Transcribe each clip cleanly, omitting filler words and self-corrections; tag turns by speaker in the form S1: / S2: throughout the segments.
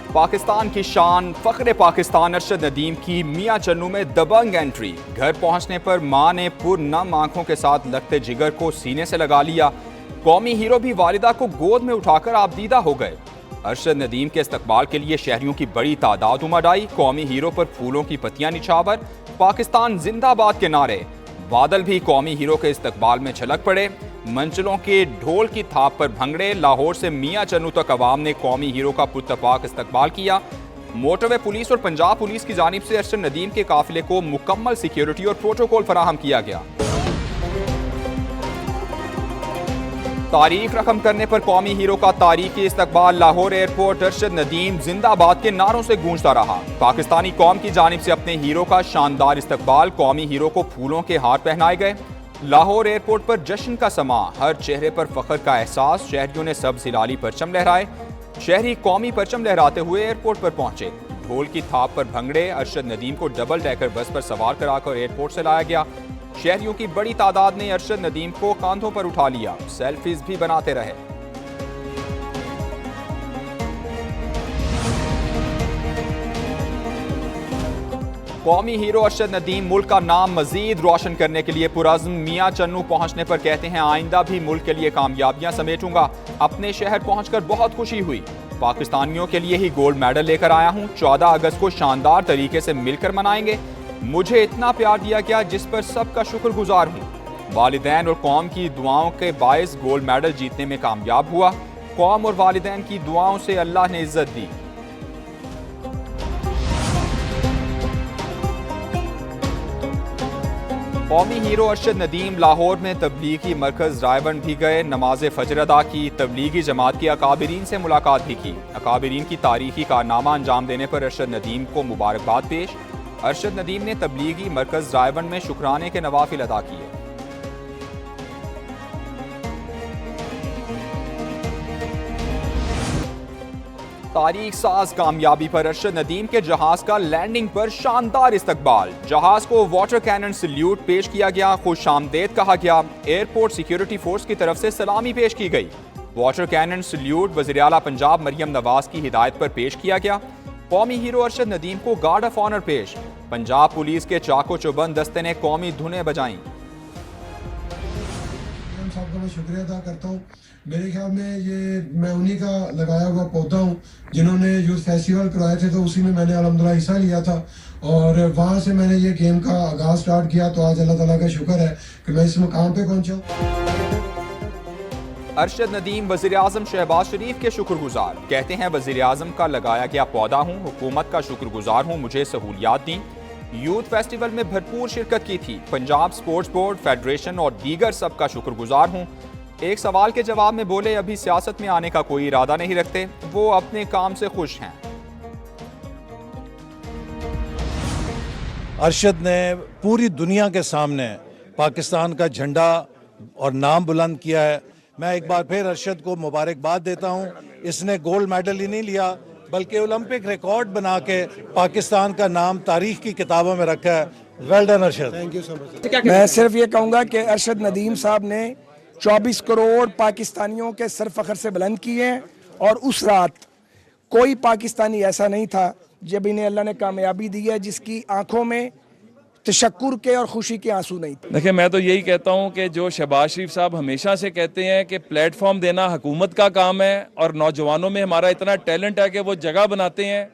S1: पाकिस्तान की शान फख्रे पाकिस्तान अरशद नदीम की मियां चन्नू में दबंग एंट्री। घर पहुंचने पर मां ने पुरनम आंखों के साथ लगते जिगर को सीने से लगा लिया। कौमी हीरो भी वालिदा को गोद में उठाकर आबदीदा हो गए। अरशद नदीम के इस्तकबाल के लिए शहरियों की बड़ी तादाद उमड़ आई। कौमी हीरो पर फूलों की पत्तियां निछावर, पाकिस्तान जिंदाबाद के नारे। बादल भी कौमी हीरो के इस्तकबाल में छलक पड़े। मंचलों के ढोल की थाप पर भंगड़े। लाहौर से मियां चन्नू तक अवाम ने कौमी हीरो का पुरतपाक इस्तकबाल किया। मोटरवे पुलिस और पंजाब पुलिस की जानिब से अरशद नदीम के काफिले को मुकम्मल सिक्योरिटी और प्रोटोकॉल फराहम किया गया। तारीख रकम करने पर कौमी हीरो का तारीखी इस्तकबाल। लाहौर एयरपोर्ट अरशद नदीम जिंदाबाद के नारों से गूंजता रहा। पाकिस्तानी कौम की जानिब से अपने हीरो का शानदार इस्तकबाल। कौमी हीरो को फूलों के हार पहनाए गए। लाहौर एयरपोर्ट पर जश्न का समा, हर चेहरे पर फख्र का एहसास। शहरियों ने सब्ज़ हिलाली परचम लहराए। शहरी कौमी परचम लहराते हुए एयरपोर्ट पर पहुंचे। ढोल की थाप पर भंगड़े। अरशद नदीम को डबल डेकर बस पर सवार कराकर एयरपोर्ट से लाया गया। शहरियों की बड़ी तादाद ने अरशद नदीम को कांधों पर उठा लिया। सेल्फीज भी बनाते रहे। कौमी हीरो अरशद नदीम मुल्क का नाम मजीद रोशन करने के लिए पुरज़्म। मियां चन्नू पहुंचने पर कहते हैं आइंदा भी मुल्क के लिए कामयाबियां समेटूंगा। अपने शहर पहुंचकर बहुत खुशी हुई। पाकिस्तानियों के लिए ही गोल्ड मेडल लेकर आया हूं। 14 अगस्त को शानदार तरीके से मिलकर मनाएंगे। मुझे इतना प्यार दिया गया जिस पर सबका शुक्रगुजार हूं। वालिदैन और कौम की दुआओं के बायस गोल्ड मेडल जीतने में कामयाब हुआ। कौम और वालिदैन की दुआओं से अल्लाह ने इज्जत दी। कौमी हीरो अरशद नदीम लाहौर में तबलीगी मरकज़ रायवन भी गए। नमाज फजर अदा की। तबलीगी जमात के अकाबरीन से मुलाकात भी की। अकाबरीन की तारीखी कारनामा अंजाम देने पर अरशद नदीम को मुबारकबाद पेश। अरशद नदीम ने तबलीगी मरकज़ रायवन में शुक्राने के नवाफिल अदा किए। तारीख साज कामयाबी पर अरशद नदीम के जहाज का लैंडिंग पर शानदार इस्तकबाल। जहाज को वाटर कैनन सल्यूट पेश किया गया। खुश आमदेद कहा गया। एयरपोर्ट सिक्योरिटी फोर्स की तरफ से सलामी पेश की गई। वाटर कैनन सल्यूट वज़ीर आला पंजाब मरियम नवाज की हिदायत पर पेश किया गया। कौमी हीरो अरशद नदीम को गार्ड ऑफ ऑनर पेश। पंजाब पुलिस के चाको चौबंद दस्ते ने कौमी धुनें बजाईं।
S2: साहब का मैं शुक्रिया अदा करता हूँ। मेरे ख्याल में ये मैं उन्हीं का लगाया हुआ पौधा हूँ जिन्होंने यूथ फेस्टिवल कराए थे, तो उसी में मैंने अल्हम्दुलिल्लाह हिस्सा लिया था और वहाँ से मैंने ये गेम का आगाज स्टार्ट किया। तो आज अल्लाह ताला का शुक्र है कि मैं इस मुकाम पे पहुँचा।
S1: अरशद नदीम वज़ीर आज़म शहबाज शरीफ के शुक्रगुजार। कहते हैं वज़ीर आज़म का लगाया गया पौधा हूँ। हुकूमत का शुक्रगुजार हूँ, मुझे सहूलियात दी। यूथ फेस्टिवल में भरपूर शिरकत की थी। पंजाब स्पोर्ट्स बोर्ड, फेडरेशन और दीगर सबका शुक्रगुजार हूँ। एक सवाल के जवाब में बोले अभी सियासत में आने का कोई इरादा नहीं रखते, वो अपने काम से खुश हैं।
S3: अरशद ने पूरी दुनिया के सामने पाकिस्तान का झंडा और नाम बुलंद किया है। मैं एक बार फिर अरशद को मुबारकबाद देता हूँ। इसने गोल्ड मेडल ही नहीं लिया बल्कि ओलंपिक रिकॉर्ड बना के पाकिस्तान का नाम तारीख की किताबों में रखा है। Well done Arshad.
S2: Thank you so much.
S4: मैं सिर्फ ये कहूँगा कि अरशद नदीम साहब ने 24 करोड़ पाकिस्तानियों के सर फख्र से बुलंद किए हैं और उस रात कोई पाकिस्तानी ऐसा नहीं था जब इन्हें अल्लाह ने कामयाबी दी है जिसकी आंखों में तशक्कुर के और खुशी के आंसू नहीं।
S5: देखिए, मैं तो यही कहता हूं कि जो शहबाज शरीफ साहब हमेशा से कहते हैं कि प्लेटफॉर्म देना हुकूमत का काम है और नौजवानों में हमारा इतना टैलेंट है कि वो जगह बनाते हैं।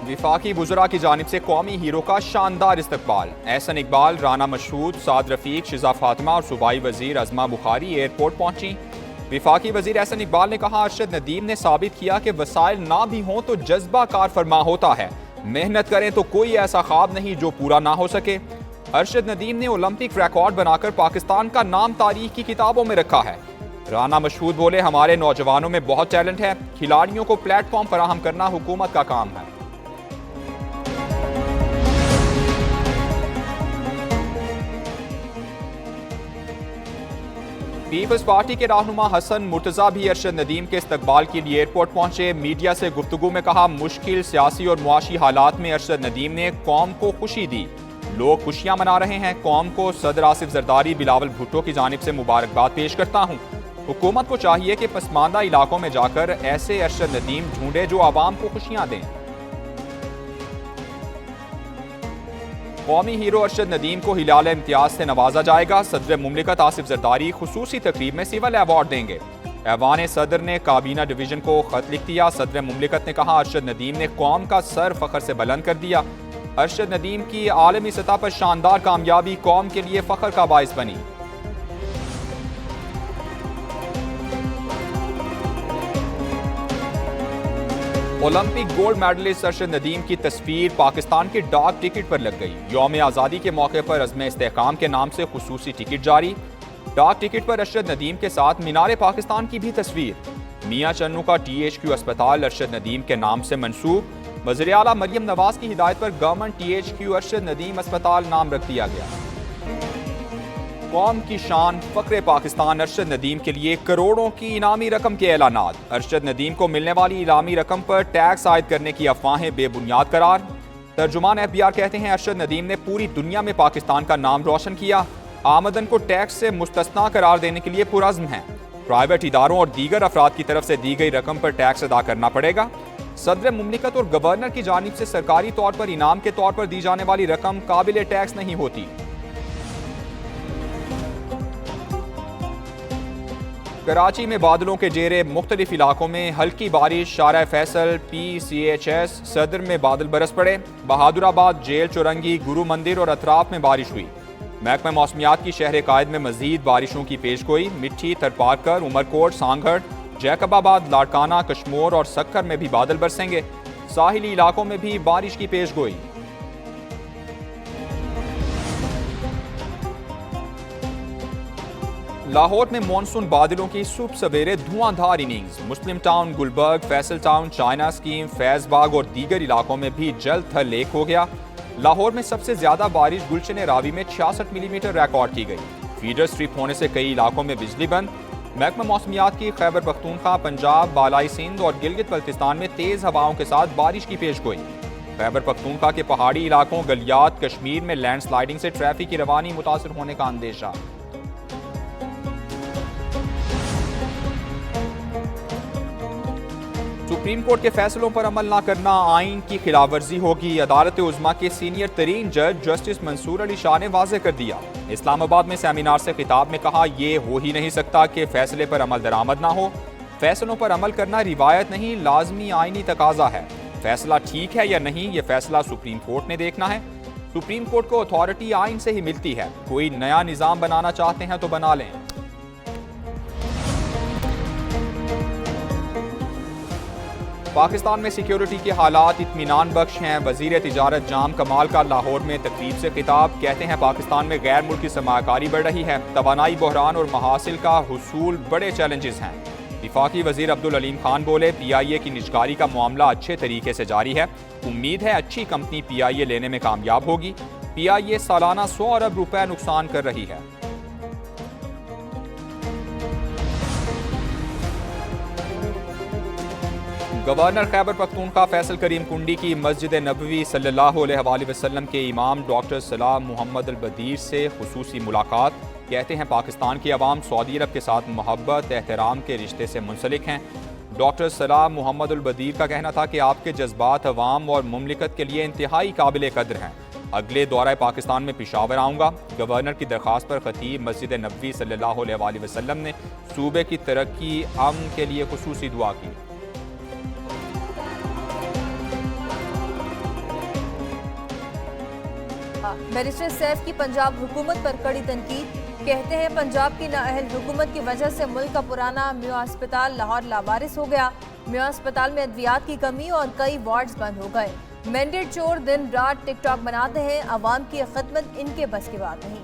S1: विफाकी वुज़रा की जानिब से कौमी हीरो का शानदार इस्तकबाल। एहसन इकबाल, राना मशहूद, साद रफीक, शिजा फातिमा और सूबाई वजीर अजमा बुखारी एयरपोर्ट पहुंची। विफाकी वजीर एहसन इकबाल ने कहा अरशद नदीम ने साबित किया कि वसाइल ना भी हों तो जज्बा कार फरमा होता है। मेहनत करें तो कोई ऐसा ख्वाब नहीं जो पूरा ना हो सके। अरशद नदीम ने ओलंपिक रिकॉर्ड बनाकर पाकिस्तान का नाम तारीख की किताबों में रखा है। राना मशहूद बोले हमारे नौजवानों में बहुत टैलेंट है। खिलाड़ियों को प्लेटफॉर्म फराहम करना हुकूमत का काम है। पीपल्स पार्टी के रहनुमा हसन मुर्तजा भी अरशद नदीम के इस्तकबाल के लिए एयरपोर्ट पहुंचे। मीडिया से गुफ्तगू में कहा मुश्किल सियासी और मुआशी हालात में अरशद नदीम ने कौम को खुशी दी। लोग खुशियां मना रहे हैं। कौम को सदर आसिफ जरदारी, बिलावल भुट्टो की जानिब से मुबारकबाद पेश करता हूं। हुकूमत को चाहिए कि पसमानदा इलाकों में जाकर ऐसे अरशद नदीम ढूंढे जो आवाम को खुशियां दें। कौमी हीरो अरशद नदीम को हिलाल इम्तियाज से नवाजा जाएगा। सदर मुमलिकत आसिफ जरदारी खुसूसी तकरीब में सिविल अवार्ड देंगे। ऐवान सदर ने काबीना डिवीजन को खत लिख दिया। सदर मुमलिकत ने कहा, अरशद नदीम ने कौम का सर फखर से बुलंद कर दिया। अरशद नदीम की आलमी सतह पर शानदार कामयाबी कौम के लिए फखर का बाइस बनी। Olympic gold medallist Arshad Nadeem की तस्वीर पाकिस्तान के डाक टिकट पर लग गई। यौम आज़ादी के मौके पर अज़्म इस्तेहकाम के नाम से खुसूसी टिकट जारी। डाक टिकट पर अरशद नदीम के साथ मीनार पाकिस्तान की भी तस्वीर। मियां चन्नू का THQ अस्पताल अरशद नदीम के नाम से मंसूब। वज़ीर आला मरियम नवाज की हिदायत पर गवर्नमेंट THQ अरशद नदीम अस्पताल नाम रख दिया गया। कौम की शान फक्र पाकिस्तान अरशद नदीम के लिए करोड़ों की इनामी रकम के ऐलानात। अरशद नदीम को मिलने वाली इनामी रकम पर टैक्स आयद करने की अफवाहें बेबुनियाद करार। तर्जुमान FBR कहते हैं, अरशद नदीम ने पूरी दुनिया में पाकिस्तान का नाम रोशन किया। आमदन को टैक्स से मुस्तस्ना करार देने के लिए पुरज़्म हैं। प्राइवेट इदारों और दीगर अफराद की तरफ से दी गई रकम पर टैक्स अदा करना पड़ेगा। सदर मुमलिकत और गवर्नर की जानिब से सरकारी तौर पर इनाम के तौर पर दी जाने वाली रकम काबिल टैक्स नहीं होती। कराची में बादलों के जेरे, मुख्तलिफ इलाकों में हल्की बारिश। शारा फैसल PCHS सदर में बादल बरस पड़े। बहादुराबाद, जेल चौरंगी, गुरु मंदिर और अतराफ में बारिश हुई। महकमा मौसमियात की शहर कायद में मजीद बारिशों की पेशगोई। मिट्टी, थरपारकर, उमरकोट, सांगढ़, जैकबाबाद, लाड़काना, कश्मोर और सक्कर में भी बादल बरसेंगे। साहिली इलाकों में भी बारिश की पेशगोई। लाहौर में मॉनसून बादलों की सुबह सवेरे धुआंधार innings. Muslim town, Gulberg, Faisal town, China scheme, Faizbagh और दीगर इलाकों में भी जल थल लेक हो गया। लाहौर में सबसे ज्यादा बारिश गुलशन रावी में 66 मिलीमीटर रिकॉर्ड की गई। फीडर स्ट्रिप होने से कई इलाकों में बिजली बंद। महकमा मौसमियात की खैबर पख्तूनख्वा, पंजाब, बालाई सिंध और गिलगित बल्तिस्तान में तेज हवाओं के साथ बारिश की पेशगोई। खैबर पख्तूनख्वा के पहाड़ी इलाकों, गलियात, कश्मीर में लैंडस्लाइडिंग से ट्रैफिक की रवानी मुतासर होने का अंदेशा। सुप्रीम कोर्ट के फैसलों पर अमल न करना आइन की खिलाफवर्जी होगी। अदालत उज़्मा के सीनियर तरीन जज जस्टिस मंसूर अली शाह ने वाज़ेह कर दिया। इस्लामाबाद में सेमिनार से खिताब में कहा, ये हो ही नहीं सकता कि फैसले पर अमल दरामद ना हो। फैसलों पर अमल करना रिवायत नहीं, लाजमी आइनी तकाजा है। फैसला ठीक है या नहीं, ये फैसला सुप्रीम कोर्ट ने देखना है। सुप्रीम कोर्ट को अथॉरिटी आइन से ही मिलती है। कोई नया निज़ाम बनाना चाहते हैं तो बना लें। पाकिस्तान में सिक्योरिटी के हालात इत्मीनान बख्श हैं। वजीर तिजारत जाम कमाल का लाहौर में तकरीब से खिताब। कहते हैं, पाकिस्तान में गैर मुल्की सरमायाकारी बढ़ रही है। तवानाई बहरान और महासिल का हुसूल बड़े चैलेंजेस हैं। वफाकी वजीर अब्दुल अलीम खान बोले, PIA की निजकारी का मामला अच्छे तरीके से जारी है। उम्मीद है अच्छी कंपनी PIA लेने में कामयाब होगी। PIA सालाना 100 अरब रुपए नुकसान कर रही है। गवर्नर खैबर पख्तूनख्वा फैसल करीम कुंडी की मस्जिद नबवी सल्लल्लाहु अलैहि वसल्लम के इमाम डॉक्टर सलाम मोहम्मद अल बदीर से खुसूसी मुलाकात। कहते हैं, पाकिस्तान की आवाम सऊदी अरब के साथ मोहब्बत एहतराम के रिश्ते से मुंसलिक हैं। डॉक्टर सलाम मोहम्मद अल बदीर का कहना था कि आपके जज्बात अवाम और मुमलिकत के लिए इंतहाई काबिल कदर हैं। अगले दौरा पाकिस्तान में पेशावर आऊँगा। गवर्नर की दरख्वास्त पर खतीब मस्जिद नबवी सल्लल्लाहु अलैहि वसल्लम ने सूबे की तरक्की अमन के लिए खुसूसी दुआ की।
S6: बैरिस्टर सैफ की पंजाब हुकूमत पर कड़ी तनकीद। कहते हैं, पंजाब की नाअहल हुकूमत की वजह से मुल्क का पुराना म्यो अस्पताल लाहौर लावारिस हो गया। म्यो अस्पताल में अद्वियात की कमी और कई वार्ड्स बंद हो गए। मैंडेट चोर दिन रात टिकटॉक बनाते हैं। अवाम की खिदमत इनके बस की बात नहीं।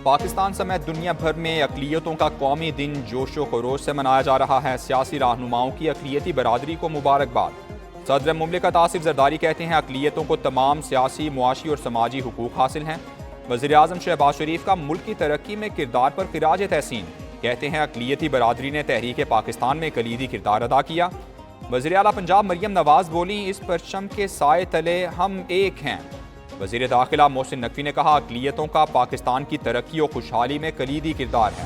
S1: पाकिस्तान समेत दुनिया भर में अक़लियतों का कौमी दिन जोशो खरोश से मनाया जा रहा है। सियासी रहनुमाओं की अक़लियती बरादरी को मुबारकबाद। सदर मुमलिकत आसिफ जरदारी कहते हैं, अक़लियतों को तमाम सियासी, मुआशी और समाजी हुकूक हासिल हैं। वज़ीर आज़म शहबाज शरीफ का मुल्क की तरक्की में किरदार पर खिराज तहसीन। कहते हैं, अक़लियती बरादरी ने तहरीक पाकिस्तान में कलीदी किरदार अदा किया। वज़ीर आला पंजाब मरियम नवाज बोली, इस परचम के साए तले हम एक हैं। वज़ीर दाखिला मोहसिन नकवी ने कहा, अक़लियतों का पाकिस्तान की तरक्की और खुशहाली में कलीदी किरदार है।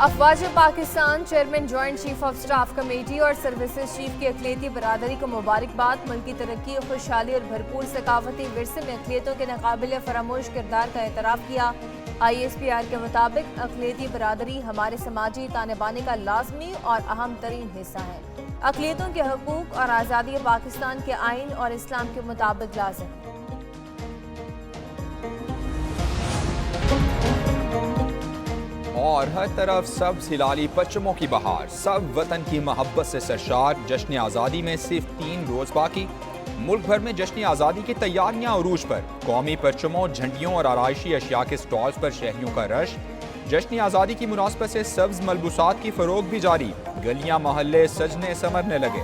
S6: अफवाज Pakistan chairman joint chief of staff committee और सर्विसेज चीफ की अक़लियती बरादरी को मुबारकबाद। मुल्की तरक्की, खुशहाली और भरपूर सकाफती विरसे में अक़लियतों के नाकाबिल फरामोश किरदार का एतराफ़ किया। ISPR के मुताबिक अक़लियती बरादरी हमारे समाजी ताने बाने का लाजमी और अहम तरीन हिस्सा है। अक़लियतों के हकूक़ और आज़ादी पाकिस्तान के आइन और इस्लाम के मुताबिक लाज़िम।
S1: और हर तरफ सब हिलाली पश्चिमों की बहार, सब वतन की मोहब्बत से सरशार। जश्न आज़ादी में सिर्फ 3 रोज़ बाकी। मुल्क भर में जश्न आज़ादी की तैयारियां अरूज पर। कौमी परचमों, झंडियों और आराइशी अशिया के स्टॉल्स पर शहरियों का रश। जश्न आज़ादी की मुनासबत से सब्ज़ मलबूसात की फ़रोग भी जारी। गलियां मोहल्ले सजने संवरने लगे।